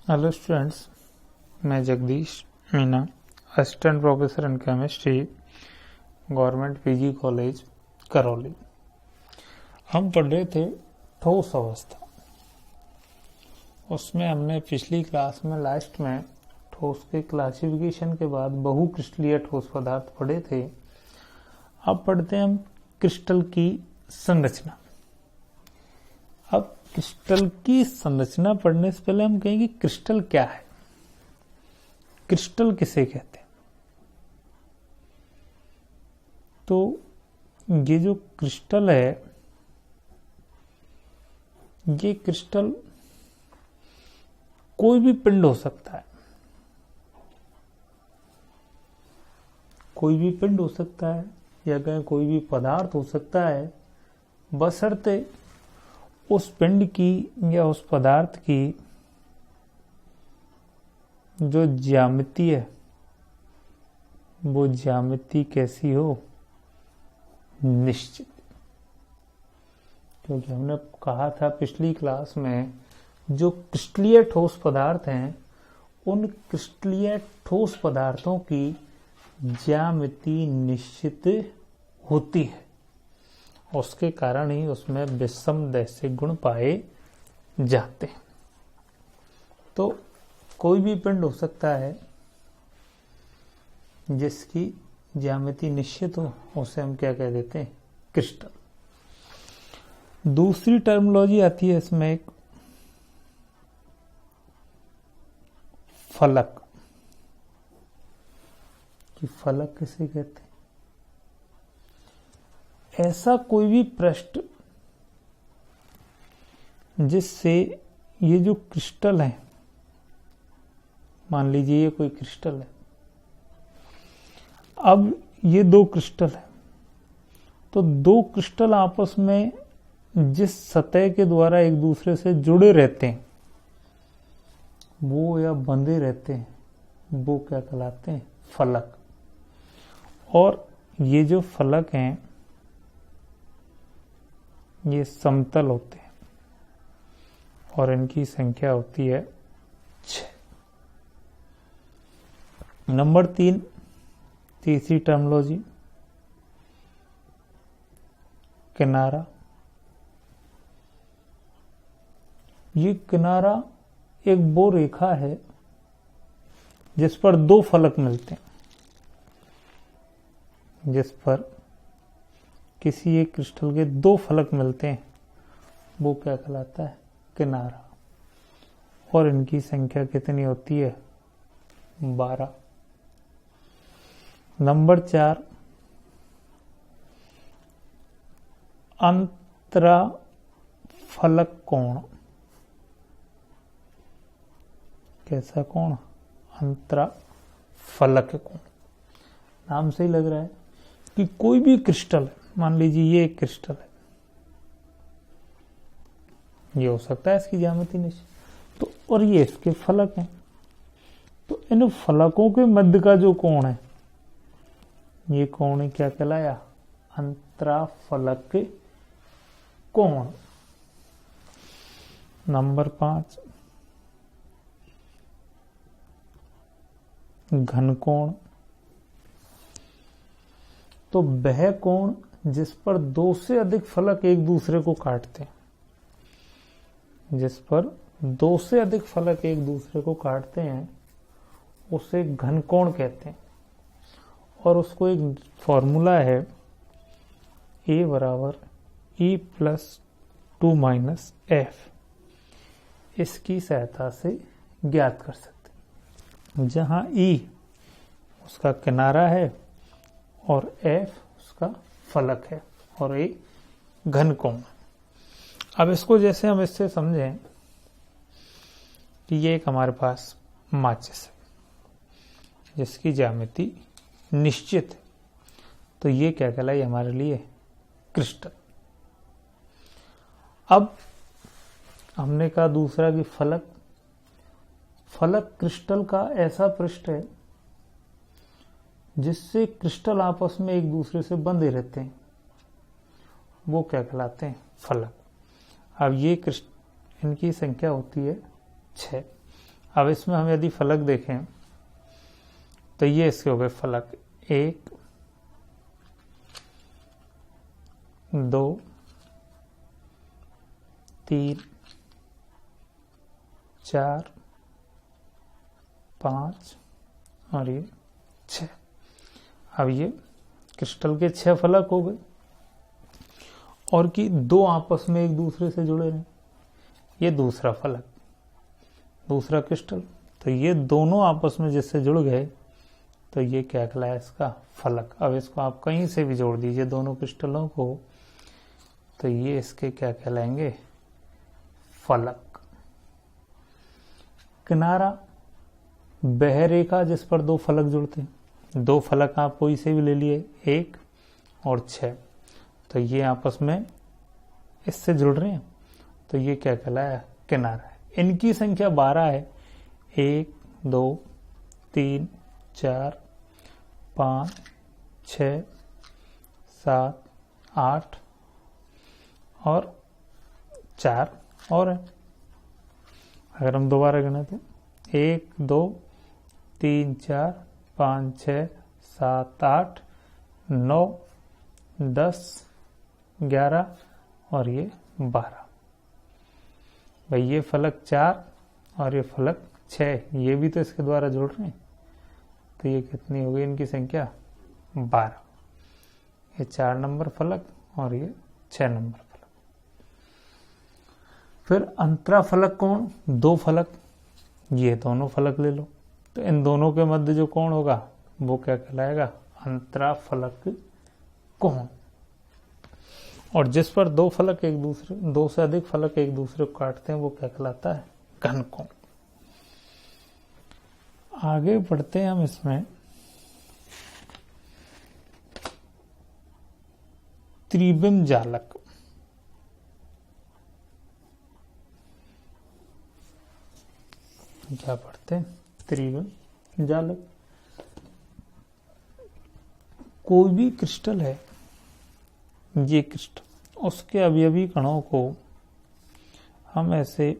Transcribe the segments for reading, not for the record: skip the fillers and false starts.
Hello students, मैं Jagdish Meena, assistant professor in chemistry, government PG college Karauli. हम पढ़ रहे थे ठोस अवस्था। उसमें हमने पिछली क्लास में लास्ट में ठोस के क्लासिफिकेशन के बाद बहुक्रिस्टलीय ठोस पदार्थ पढ़े थे। अब पढ़ते हैं हम क्रिस्टल की संरचना। अब क्रिस्टल की संरचना पढ़ने से पहले हम कहेंगे क्रिस्टल क्या है, क्रिस्टल किसे कहते हैं। तो ये जो क्रिस्टल है, ये क्रिस्टल कोई भी पिंड हो सकता है, कोई भी पिंड हो सकता है या कहें कोई भी पदार्थ हो सकता है, बशर्ते उस पिंड की या उस पदार्थ की जो ज्यामिति है वो ज्यामिति कैसी हो, निश्चित। क्योंकि हमने कहा था पिछली क्लास में जो क्रिस्टलीय ठोस पदार्थ हैं, उन क्रिस्टलीय ठोस पदार्थों की ज्यामिति निश्चित होती है। उसके कारण ही उसमें विषमदैशिक गुण पाए जाते हैं। तो कोई भी पिंड हो सकता है जिसकी ज्यामिति निश्चित हो, उसे हम क्या कह देते हैं, क्रिस्टल। दूसरी टर्मिनोलॉजी आती है इसमें एक फलक कि फलक किसे कहते हैं। ऐसा कोई भी पृष्ठ जिससे ये जो क्रिस्टल है, मान लीजिए ये कोई क्रिस्टल है, अब ये दो क्रिस्टल है, तो दो क्रिस्टल आपस में जिस सतह के द्वारा एक दूसरे से जुड़े रहते हैं वो या बंधे रहते हैं, वो क्या कहलाते हैं, फलक। और ये जो फलक हैं ये समतल होते हैं और इनकी संख्या होती है 6। नंबर 3, तीसरी टर्मिनोलॉजी किनारा। ये किनारा एक वो रेखा है जिस पर दो फलक मिलते हैं, जिस पर किसी एक क्रिस्टल के दो फलक मिलते हैं, वो क्या कहलाता है, किनारा। और इनकी संख्या कितनी होती है, 12। नंबर 4, अंतरा फलक कोण। कैसा कोण, अंतरा फलक कोण। नाम से ही लग रहा है कि कोई भी क्रिस्टल है, मान लीजिए ये एक क्रिस्टल है, ये हो सकता है इसकी ज्यामिति निश्चित, तो और ये इसके फलक हैं, तो इन फलकों के मध्य का जो कोण है, ये कोण क्या कहलाया, अंतराफलक कोण। नंबर 5, घनकोण। तो वह कोण जिस पर दो से अधिक फलक एक दूसरे को काटते हैं, जिस पर दो से अधिक फलक एक दूसरे को काटते हैं, उसे घनकोण कहते हैं। और उसको एक फॉर्मूला है, A बराबर E+2 - F। इसकी सहायता से ज्ञात कर सकते हैं, जहां E उसका किनारा है और F उसका फलक है और A घनकोण। अब इसको जैसे हम इससे समझें कि ये एक हमारे पास माचिस है जिसकी ज्यामिति निश्चित है, तो ये क्या कहलाई हमारे लिए, क्रिस्टल। अब हमने कहा दूसरा कि फलक क्रिस्टल का ऐसा पृष्ठ है जिससे क्रिस्टल आपस में एक दूसरे से बंधे रहते हैं, वो क्या कहलाते हैं, फलक। अब ये इनकी संख्या होती है 6। अब इसमें हम यदि फलक देखें तो ये इसके हो गए फलक 1 2 3 4 5 और ये 6। अब ये क्रिस्टल के 6 फलक हो गए और कि 2 आपस में एक दूसरे से जुड़े रहे। ये दूसरा फलक, दूसरा क्रिस्टल, तो ये दोनों आपस में जिससे जुड़ गए तो ये क्या कहलाया इसका फलक। अब इसको आप कहीं से भी जोड़ दीजिए दोनों क्रिस्टलों को तो ये इसके क्या कहलाएंगे फलक। किनारा वह रेखा जिस पर 2 फलक जुड़ते हैं। 2 फलक आप कोई से भी ले लिए 1 और 6, तो ये आपस में इससे जुड़ रहे हैं तो ये क्या कहलाया किनारा है। इनकी संख्या 12 है 1 2 3 4 5 6 7 8 और 4 और है। अगर हम दोबारा गिने तो 1 2 3 4 5 6 7 8 9 10 11 और ये 12। भाई ये फलक 4 और ये फलक 6, ये भी तो इसके द्वारा जोड़ रहे हैं तो ये कितनी हो गई इनकी संख्या 12। ये 4 नंबर फलक और ये 6 नंबर फलक। फिर अंतरा फलक कोण 2 फलक, ये दोनों फलक ले लो तो इन दोनों के मध्य जो कोण होगा वो क्या कहलाएगा अंतरा फलक कोण। और जिस पर 2 फलक एक दूसरे 2 से अधिक फलक एक दूसरे को काटते हैं वो क्या कहलाता है घन कोण। आगे बढ़ते हैं हम इसमें त्रिविम जालक। क्या पढ़ते हैं त्रिविम जालक। कोई भी क्रिस्टल है, ये क्रिस्टल उसके अवयवी कणों को हम ऐसे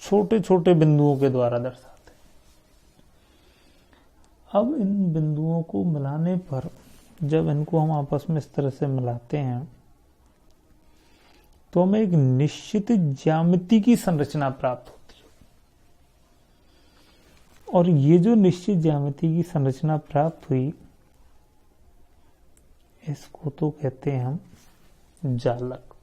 छोटे छोटे बिंदुओं के द्वारा दर्शाते हैं। अब इन बिंदुओं को मिलाने पर जब इनको हम आपस में इस तरह से मिलाते हैं तो हमें एक निश्चित ज्यामिति की संरचना प्राप्त होती है। और ये जो निश्चित ज्यामिति की संरचना प्राप्त हुई इसको तो कहते हैं हम जालक।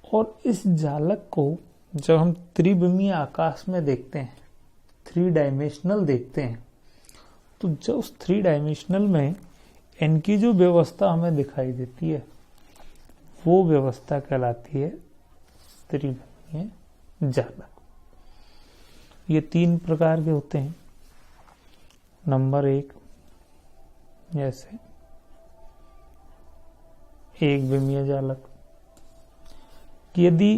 और इस जालक को जब हम त्रिविमीय आकाश में देखते हैं, 3 डायमेंशनल देखते हैं, तो जब उस 3 डायमेंशनल में इनकी जो व्यवस्था हमें दिखाई देती है वो व्यवस्था कहलाती है त्रिविमीय जालक। ये 3 प्रकार के होते हैं। नंबर 1 जैसे एक विमीय जालक, यदि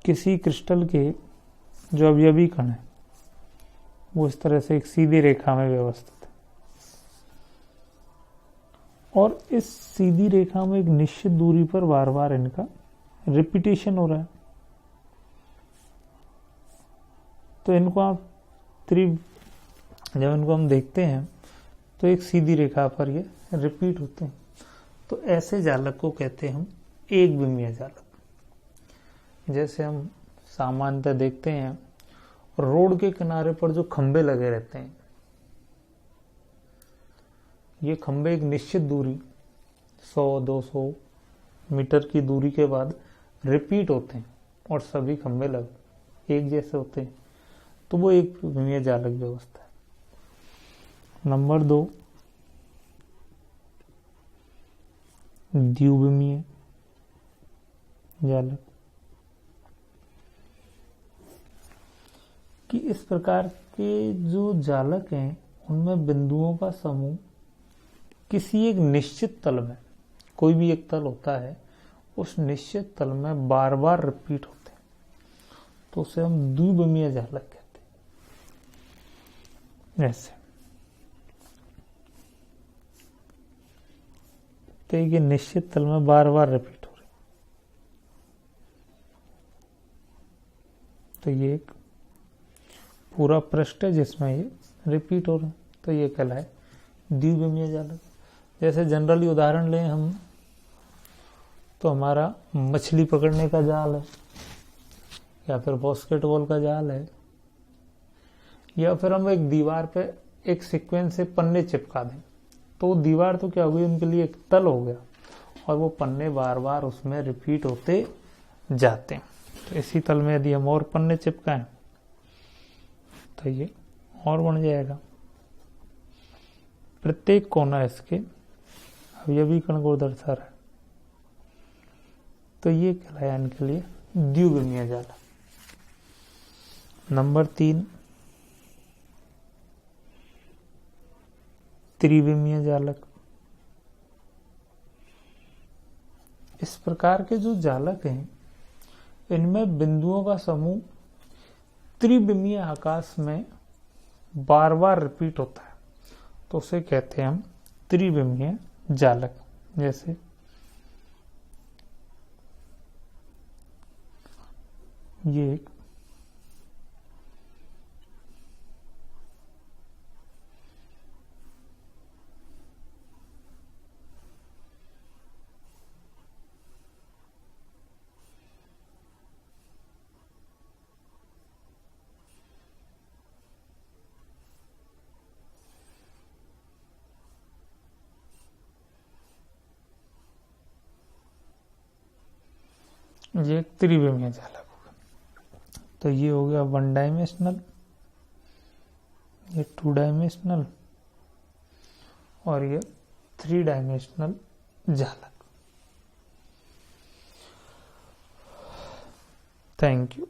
किसी क्रिस्टल के जो अवयवी कण है वो इस तरह से एक सीधी रेखा में व्यवस्थित है और इस सीधी रेखा में एक निश्चित दूरी पर बार बार इनका रिपीटेशन हो रहा है, तो इनको आप जब इनको हम देखते हैं तो एक सीधी रेखा पर ये रिपीट होते हैं, तो ऐसे जालक को कहते हैं हम एक विमीय जालक। जैसे हम सामान्यतः देखते हैं रोड के किनारे पर जो खंबे लगे रहते हैं, ये खंबे एक निश्चित दूरी 100-200 मीटर की दूरी के बाद रिपीट होते हैं और सभी खंबे लगे एक जैसे होते हैं, तो वो एक विमीय जालक व्यवस्था है। नंबर 2 द्विविमीय जालक, कि इस प्रकार के जो जालक हैं उनमें बिंदुओं का समूह किसी एक निश्चित तल में, कोई भी एक तल होता है उस निश्चित तल में बार बार रिपीट होते हैं, तो उसे हम द्विविमीय जालक कहते हैं। ऐसे तो ये निश्चित तल में बार बार रिपीट हो रहे, तो ये एक पूरा पृष्ठ है जिसमें ये रिपीट हो रहे हैं, तो ये कहलाए द्विविमीय जालक। जैसे जनरली उदाहरण लें हम, तो हमारा मछली पकड़ने का जाल है, या फिर बास्केटबॉल का जाल है, या फिर हम एक दीवार पे एक सीक्वेंस से पन्ने चिपका दें, तो दीवार तो क्या हो गई उनके लिए, एक तल हो गया, और वो पन्ने बार बार उसमें रिपीट होते जाते हैं। तो इसी तल में यदि हम और पन्ने चिपकाएं तो ये और बन जाएगा। प्रत्येक कोना इसके अवयवी कण को दर्शा रहा है, तो ये कहलाया इनके लिए द्विविमीय जालक। नंबर 3 त्रिविमीय जालक। इस प्रकार के जो जालक हैं इनमें बिंदुओं का समूह त्रिविमीय आकाश में बार बार रिपीट होता है, तो उसे कहते हैं हम त्रिविमीय जालक। जैसे ये एक त्रिविमीय जालक होगा। तो ये हो गया 1 डायमेंशनल, ये 2 डायमेंशनल, और ये 3 डायमेंशनल जालक। Thank you.